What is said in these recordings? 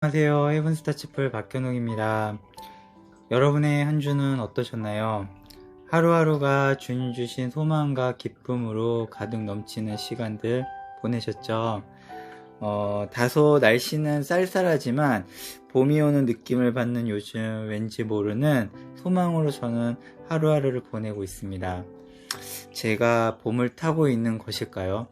안녕하세요. 헤븐스타치플 박현웅입니다. 여러분의 한 주는 어떠셨나요? 하루하루가 주님 주신 소망과 기쁨으로 가득 넘치는 시간들 보내셨죠? 다소 날씨는 쌀쌀하지만 봄이 오는 느낌을 받는 요즘 왠지 모르는 소망으로 저는 하루하루를 보내고 있습니다. 제가 봄을 타고 있는 것일까요?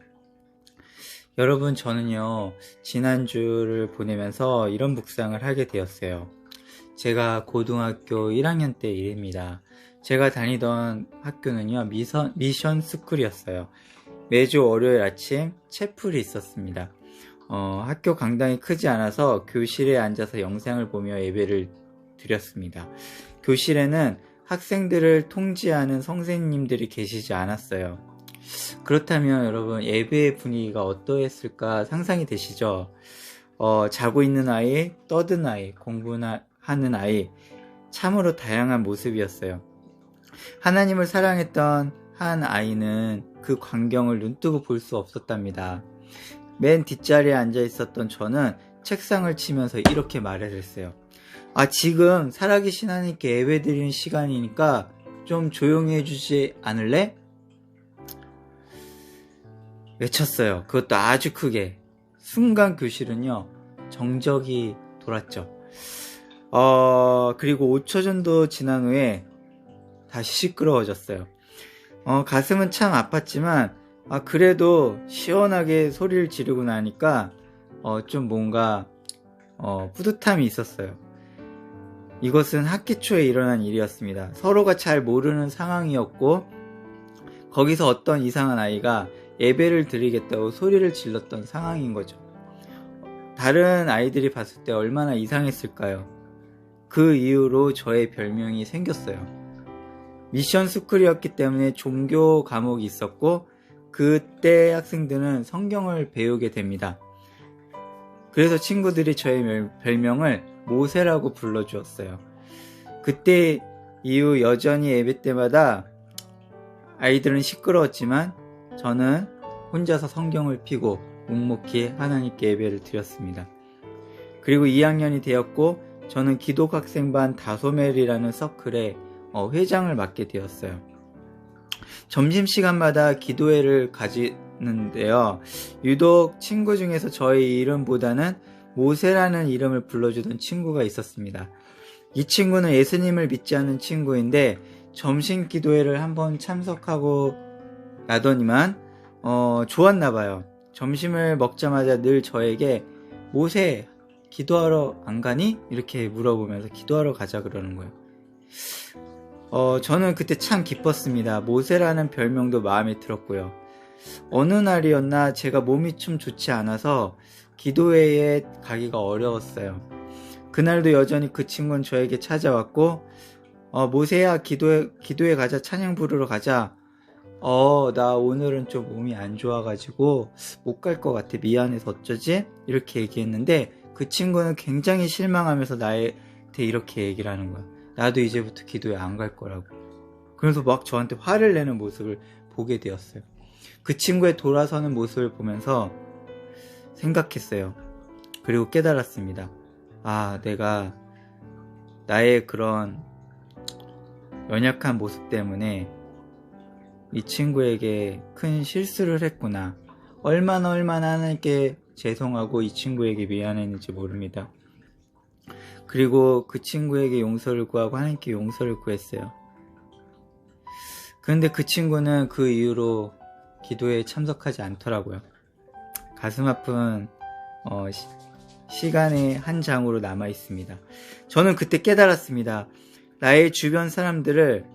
여러분, 저는요, 지난주를 보내면서 이런 묵상을 하게 되었어요. 제가 고등학교 1학년 때 일입니다. 제가 다니던 학교는요, 미션 스쿨이었어요. 매주 월요일 아침 채플이 있었습니다. 학교 강당이 크지 않아서 교실에 앉아서 영상을 보며 예배를 드렸습니다. 교실에는 학생들을 통제하는 선생님들이 계시지 않았어요. 그렇다면 여러분, 예배의 분위기가 어떠했을까 상상이 되시죠? 자고 있는 아이, 떠든 아이, 공부하는 아이, 참으로 다양한 모습이었어요. 하나님을 사랑했던 한 아이는 그 광경을 눈뜨고 볼 수 없었답니다. 맨 뒷자리에 앉아 있었던 저는 책상을 치면서 이렇게 말했어요. 지금 살아계신 하나님께 예배드리는 시간이니까 좀 조용히 해주지 않을래? 외쳤어요. 그것도 아주 크게. 순간 교실은요, 정적이 돌았죠. 그리고 5초 정도 지난 후에 다시 시끄러워졌어요. 가슴은 참 아팠지만, 그래도 시원하게 소리를 지르고 나니까, 좀 뭔가, 뿌듯함이 있었어요. 이것은 학기 초에 일어난 일이었습니다. 서로가 잘 모르는 상황이었고, 거기서 어떤 이상한 아이가 예배를 드리겠다고 소리를 질렀던 상황인 거죠. 다른 아이들이 봤을 때 얼마나 이상했을까요? 그 이후로 저의 별명이 생겼어요. 미션 스쿨이었기 때문에 종교 과목이 있었고, 그때 학생들은 성경을 배우게 됩니다. 그래서 친구들이 저의 별명을 모세라고 불러주었어요. 그때 이후 여전히 예배 때마다 아이들은 시끄러웠지만 저는 혼자서 성경을 펴고 묵묵히 하나님께 예배를 드렸습니다. 그리고 2학년이 되었고 저는 기독학생반 다소멜이라는 서클에 회장을 맡게 되었어요. 점심시간마다 기도회를 가지는데요. 유독 친구 중에서 저의 이름보다는 모세라는 이름을 불러주던 친구가 있었습니다. 이 친구는 예수님을 믿지 않는 친구인데 점심 기도회를 한번 참석하고 나더니만 좋았나봐요. 점심을 먹자마자 늘 저에게 모세 기도하러 안 가니? 이렇게 물어보면서 기도하러 가자 그러는 거예요. 저는 그때 참 기뻤습니다. 모세라는 별명도 마음에 들었고요. 어느 날이었나 제가 몸이 좀 좋지 않아서 기도회에 가기가 어려웠어요. 그날도 여전히 그 친구는 저에게 찾아왔고 모세야 기도회 가자, 찬양 부르러 가자. 나 오늘은 좀 몸이 안 좋아가지고 못 갈 것 같아. 미안해서 어쩌지? 이렇게 얘기했는데 그 친구는 굉장히 실망하면서 나한테 이렇게 얘기를 하는 거야. 나도 이제부터 기도회 안 갈 거라고. 그래서 막 저한테 화를 내는 모습을 보게 되었어요. 그 친구의 돌아서는 모습을 보면서 생각했어요. 그리고 깨달았습니다. 내가 나의 그런 연약한 모습 때문에 이 친구에게 큰 실수를 했구나. 얼마나 하나님께 죄송하고 이 친구에게 미안했는지 모릅니다. 그리고 그 친구에게 용서를 구하고 하나님께 용서를 구했어요. 그런데 그 친구는 그 이후로 기도에 참석하지 않더라고요. 가슴 아픈 시간의 한 장으로 남아 있습니다. 저는 그때 깨달았습니다. 나의 주변 사람들을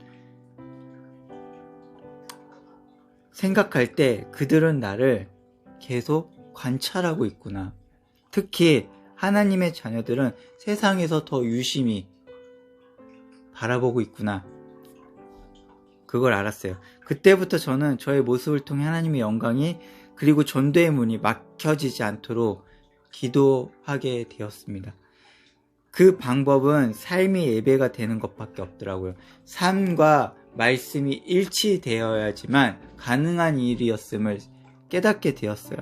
생각할 때 그들은 나를 계속 관찰하고 있구나. 특히 하나님의 자녀들은 세상에서 더 유심히 바라보고 있구나. 그걸 알았어요. 그때부터 저는 저의 모습을 통해 하나님의 영광이 그리고 전도의 문이 막혀지지 않도록 기도하게 되었습니다. 그 방법은 삶이 예배가 되는 것밖에 없더라고요. 삶과 말씀이 일치되어야지만 가능한 일이었음을 깨닫게 되었어요.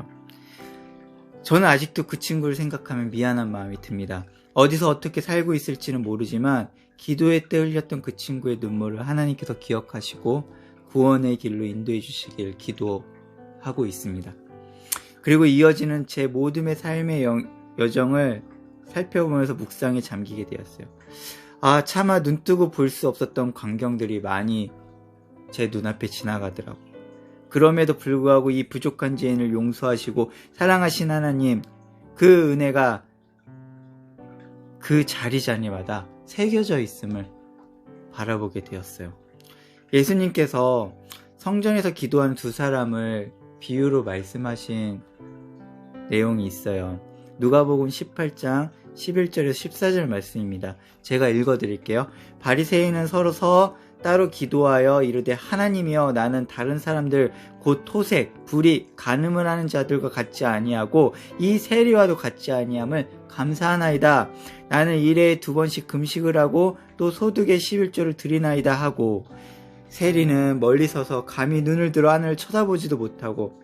저는 아직도 그 친구를 생각하면 미안한 마음이 듭니다. 어디서 어떻게 살고 있을지는 모르지만 기도회 때 흘렸던 그 친구의 눈물을 하나님께서 기억하시고 구원의 길로 인도해 주시길 기도하고 있습니다. 그리고 이어지는 제 모둠의 삶의 여정을 살펴보면서 묵상에 잠기게 되었어요. 차마 눈뜨고 볼 수 없었던 광경들이 많이 제 눈앞에 지나가더라고요. 그럼에도 불구하고 이 부족한 죄인을 용서하시고 사랑하신 하나님, 그 은혜가 그 자리자리마다 새겨져 있음을 바라보게 되었어요. 예수님께서 성전에서 기도하는 두 사람을 비유로 말씀하신 내용이 있어요. 누가복음 18장 11절에서 14절 말씀입니다. 제가 읽어드릴게요. 바리새인은 서로 따로 기도하여 이르되 하나님이여 나는 다른 사람들 곧 토색, 불의, 간음을 하는 자들과 같지 아니하고 이 세리와도 같지 아니함을 감사하나이다. 나는 일에 2번씩 금식을 하고 또 소득의 11조를 드리나이다 하고 세리는 멀리 서서 감히 눈을 들어 하늘을 쳐다보지도 못하고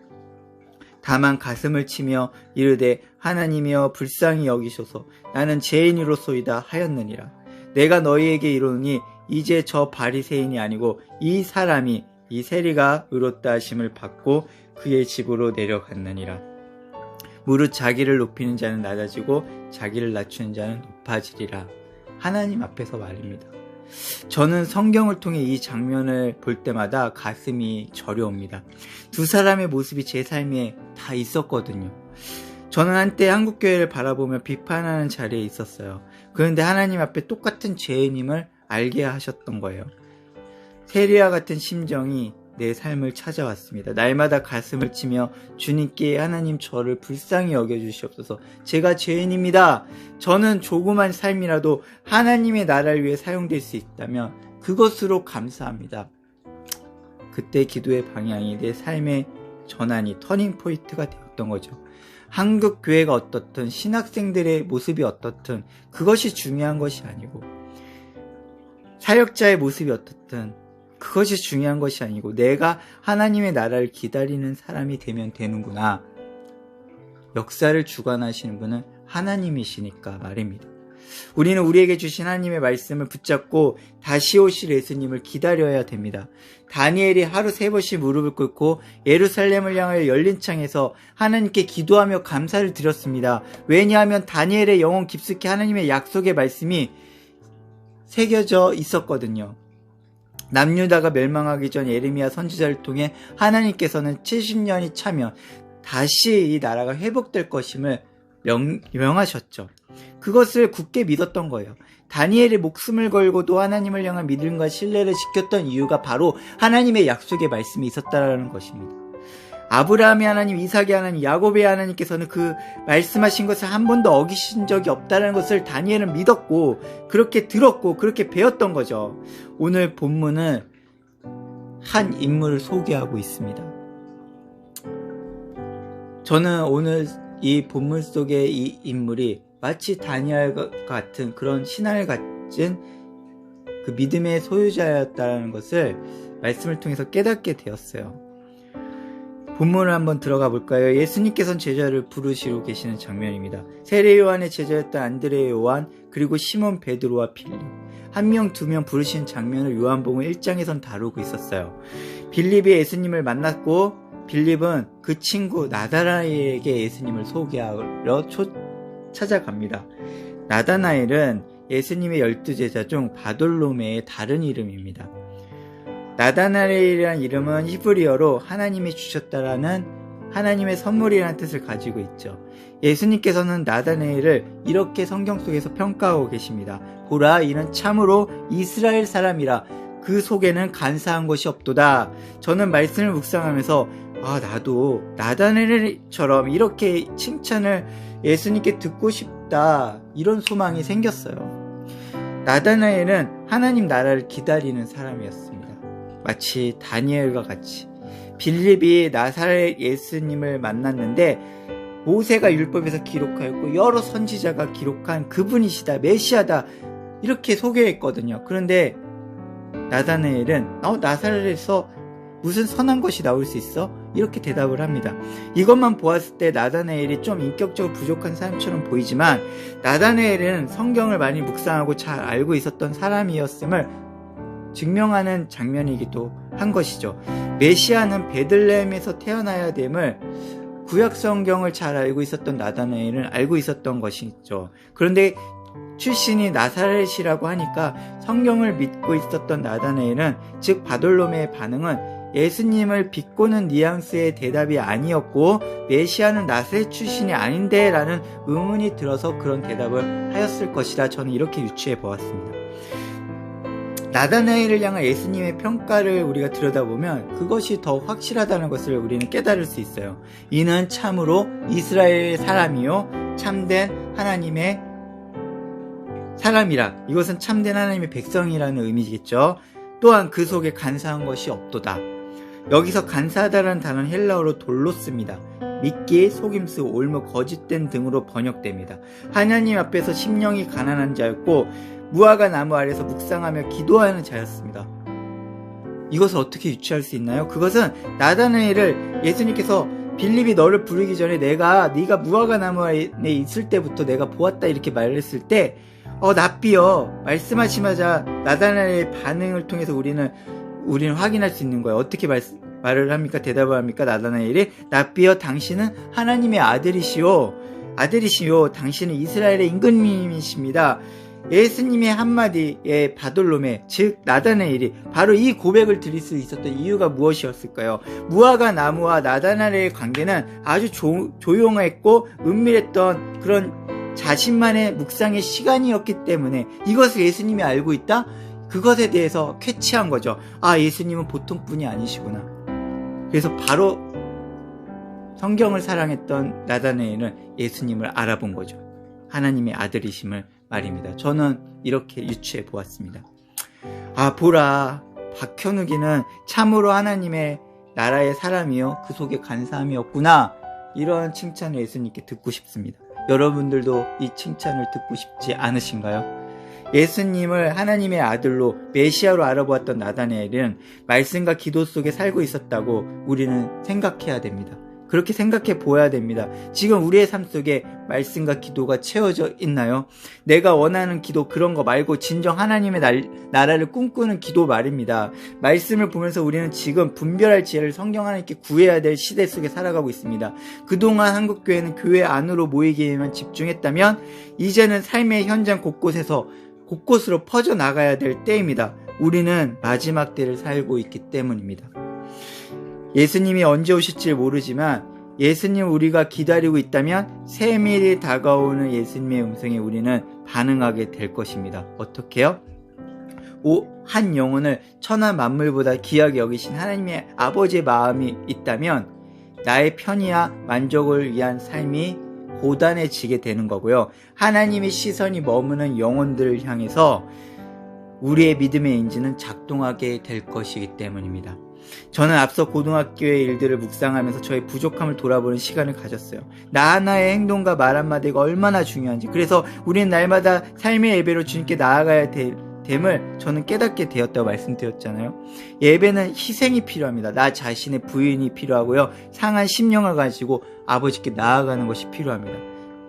다만 가슴을 치며 이르되 하나님이여 불쌍히 여기소서 나는 죄인이로소이다 하였느니라. 내가 너희에게 이르노니 이제 저 바리새인이 아니고 이 사람이 이 세리가 의롭다 하심을 받고 그의 집으로 내려갔느니라. 무릇 자기를 높이는 자는 낮아지고 자기를 낮추는 자는 높아지리라. 하나님 앞에서 말입니다. 저는 성경을 통해 이 장면을 볼 때마다 가슴이 저려옵니다. 두 사람의 모습이 제 삶에 다 있었거든요. 저는 한때 한국교회를 바라보며 비판하는 자리에 있었어요. 그런데 하나님 앞에 똑같은 죄인임을 알게 하셨던 거예요. 세리와 같은 심정이 내 삶을 찾아왔습니다. 날마다 가슴을 치며 주님께 하나님 저를 불쌍히 여겨주시옵소서. 제가 죄인입니다. 저는 조그만 삶이라도 하나님의 나라를 위해 사용될 수 있다면 그것으로 감사합니다. 그때 기도의 방향이 내 삶의 전환이 터닝포인트가 되었던 거죠. 한국 교회가 어떻든 신학생들의 모습이 어떻든 그것이 중요한 것이 아니고 사역자의 모습이 어떻든 그것이 중요한 것이 아니고 내가 하나님의 나라를 기다리는 사람이 되면 되는구나. 역사를 주관하시는 분은 하나님이시니까 말입니다. 우리는 우리에게 주신 하나님의 말씀을 붙잡고 다시 오실 예수님을 기다려야 됩니다. 다니엘이 하루 3번씩 무릎을 꿇고 예루살렘을 향하여 열린 창에서 하나님께 기도하며 감사를 드렸습니다. 왜냐하면 다니엘의 영혼 깊숙이 하나님의 약속의 말씀이 새겨져 있었거든요. 남유다가 멸망하기 전 예레미야 선지자를 통해 하나님께서는 70년이 차면 다시 이 나라가 회복될 것임을 명하셨죠. 그것을 굳게 믿었던 거예요. 다니엘이 목숨을 걸고도 하나님을 향한 믿음과 신뢰를 지켰던 이유가 바로 하나님의 약속의 말씀이 있었다는 것입니다. 아브라함의 하나님, 이삭의 하나님, 야곱의 하나님께서는 그 말씀하신 것을 한 번도 어기신 적이 없다는 것을 다니엘은 믿었고 그렇게 들었고 그렇게 배웠던 거죠. 오늘 본문은 한 인물을 소개하고 있습니다. 저는 오늘 이 본문 속의 이 인물이 마치 다니엘 같은 그런 신앙을 가진 그 믿음의 소유자였다는 것을 말씀을 통해서 깨닫게 되었어요. 본문을 한번 들어가 볼까요? 예수님께서는 제자를 부르시고 계시는 장면입니다. 세례 요한의 제자였던 안드레 요한 그리고 시몬 베드로와 빌립 한 명, 2명 부르시는 장면을 요한복음 1장에선 다루고 있었어요. 빌립이 예수님을 만났고 빌립은 그 친구 나다나엘에게 예수님을 소개하러 찾아갑니다. 나다나엘은 예수님의 12제자 중 바돌로메의 다른 이름입니다. 나다나엘이라는 이름은 히브리어로 하나님이 주셨다라는 하나님의 선물이라는 뜻을 가지고 있죠. 예수님께서는 나다나엘을 이렇게 성경 속에서 평가하고 계십니다. 보라, 이는 참으로 이스라엘 사람이라 그 속에는 간사한 것이 없도다. 저는 말씀을 묵상하면서 나도 나다나엘처럼 이렇게 칭찬을 예수님께 듣고 싶다, 이런 소망이 생겼어요. 나다나엘은 하나님 나라를 기다리는 사람이었습니다. 마치 다니엘과 같이. 빌립이 나사렛 예수님을 만났는데 모세가 율법에서 기록하였고 여러 선지자가 기록한 그분이시다, 메시아다, 이렇게 소개했거든요. 그런데 나다나엘은 나사렛에서 무슨 선한 것이 나올 수 있어? 이렇게 대답을 합니다. 이것만 보았을 때 나다나엘이 좀 인격적으로 부족한 사람처럼 보이지만 나다나엘은 성경을 많이 묵상하고 잘 알고 있었던 사람이었음을 증명하는 장면이기도 한 것이죠. 메시아는 베들레헴에서 태어나야 됨을 구약 성경을 잘 알고 있었던 나다나엘은 알고 있었던 것이죠. 그런데 출신이 나사렛이라고 하니까 성경을 믿고 있었던 나다나엘은, 즉 바돌로메의 반응은 예수님을 비꼬는 뉘앙스의 대답이 아니었고 메시아는 나사렛 출신이 아닌데 라는 의문이 들어서 그런 대답을 하였을 것이라 저는 이렇게 유추해 보았습니다. 나다나엘을 향한 예수님의 평가를 우리가 들여다보면 그것이 더 확실하다는 것을 우리는 깨달을 수 있어요. 이는 참으로 이스라엘의 사람이요 참된 하나님의 사람이라. 이것은 참된 하나님의 백성이라는 의미겠죠. 또한 그 속에 간사한 것이 없도다. 여기서 간사하다라는 단어는 헬라어로 돌로스입니다. 미끼, 속임수, 올무, 거짓된 등으로 번역됩니다. 하나님 앞에서 심령이 가난한 자였고 무화과 나무 아래서 묵상하며 기도하는 자였습니다. 이것을 어떻게 유추할 수 있나요? 그것은 나다나엘을 예수님께서 빌립이 너를 부르기 전에 네가 무화과 나무 아래 있을 때부터 내가 보았다 이렇게 말했을 때 납비여 말씀하시마자 나다나엘의 반응을 통해서 우리는 확인할 수 있는 거예요. 어떻게 말을 합니까? 대답을 합니까? 나다나엘이 납비여 당신은 하나님의 아들이시오. 당신은 이스라엘의 임금님이십니다. 예수님의 한마디에 바돌로메, 즉 나다나엘이 바로 이 고백을 드릴 수 있었던 이유가 무엇이었을까요? 무화과 나무와 나다나엘의 관계는 아주 조용했고 은밀했던 그런 자신만의 묵상의 시간이었기 때문에 이것을 예수님이 알고 있다? 그것에 대해서 쾌취한 거죠. 예수님은 보통 분이 아니시구나. 그래서 바로 성경을 사랑했던 나다나엘은 예수님을 알아본 거죠. 하나님의 아들이심을 말입니다. 저는 이렇게 유추해 보았습니다. 보라, 박현욱이는 참으로 하나님의 나라의 사람이요 그 속에 간사함이었구나. 이런 칭찬을 예수님께 듣고 싶습니다. 여러분들도 이 칭찬을 듣고 싶지 않으신가요? 예수님을 하나님의 아들로 메시아로 알아보았던 나다나엘은 말씀과 기도 속에 살고 있었다고 우리는 생각해야 됩니다. 그렇게 생각해 보아야 됩니다. 지금 우리의 삶 속에 말씀과 기도가 채워져 있나요? 내가 원하는 기도 그런 거 말고 진정 하나님의 나라를 꿈꾸는 기도 말입니다. 말씀을 보면서 우리는 지금 분별할 지혜를 성경 하나님께 구해야 될 시대 속에 살아가고 있습니다. 그동안 한국교회는 교회 안으로 모이기에만 집중했다면 이제는 삶의 현장 곳곳으로 퍼져나가야 될 때입니다. 우리는 마지막 때를 살고 있기 때문입니다. 예수님이 언제 오실지 모르지만 예수님 우리가 기다리고 있다면 세밀히 다가오는 예수님의 음성에 우리는 반응하게 될 것입니다. 어떻게요? 한 영혼을 천하 만물보다 귀하게 여기신 하나님의 아버지의 마음이 있다면 나의 편의와 만족을 위한 삶이 고단해지게 되는 거고요. 하나님의 시선이 머무는 영혼들을 향해서 우리의 믿음의 인지는 작동하게 될 것이기 때문입니다. 저는 앞서 고등학교의 일들을 묵상하면서 저의 부족함을 돌아보는 시간을 가졌어요. 나 하나의 행동과 말 한마디가 얼마나 중요한지, 그래서 우리는 날마다 삶의 예배로 주님께 나아가야 됨을 저는 깨닫게 되었다고 말씀드렸잖아요. 예배는 희생이 필요합니다. 나 자신의 부인이 필요하고요. 상한 심령을 가지고 아버지께 나아가는 것이 필요합니다.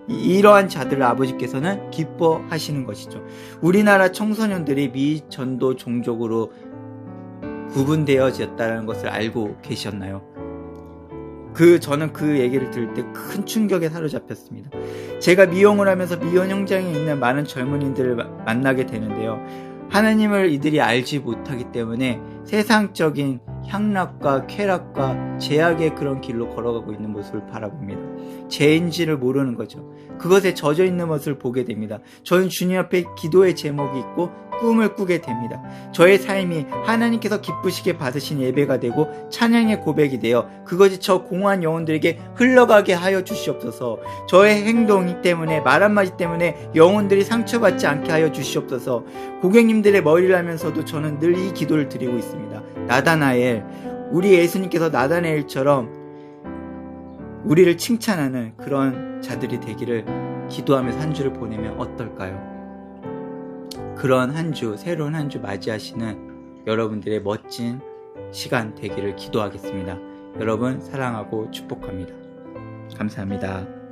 이러한 자들을 아버지께서는 기뻐하시는 것이죠. 우리나라 청소년들이 미전도 종족으로 구분되어졌다는 것을 알고 계셨나요? 저는 그 얘기를 들을 때 큰 충격에 사로잡혔습니다. 제가 미용을 하면서 미혼 현장에 있는 많은 젊은이들을 만나게 되는데요. 하나님을 이들이 알지 못하기 때문에 세상적인 향락과 쾌락과 제약의 그런 길로 걸어가고 있는 모습을 바라봅니다. 죄인지를 모르는 거죠. 그것에 젖어 있는 모습을 보게 됩니다. 저는 주님 앞에 기도의 제목이 있고 꿈을 꾸게 됩니다. 저의 삶이 하나님께서 기쁘시게 받으신 예배가 되고 찬양의 고백이 되어 그것이 저 공허한 영혼들에게 흘러가게 하여 주시옵소서. 저의 행동 때문에, 말 한마디 때문에 영혼들이 상처받지 않게 하여 주시옵소서. 고객님들의 머리를 하면서도 저는 늘 이 기도를 드리고 있습니다. 나다나엘, 우리 예수님께서 나다나엘처럼 우리를 칭찬하는 그런 자들이 되기를 기도하면서 한 주를 보내면 어떨까요? 그런 한 주, 새로운 한 주 맞이하시는 여러분들의 멋진 시간 되기를 기도하겠습니다. 여러분 사랑하고 축복합니다. 감사합니다.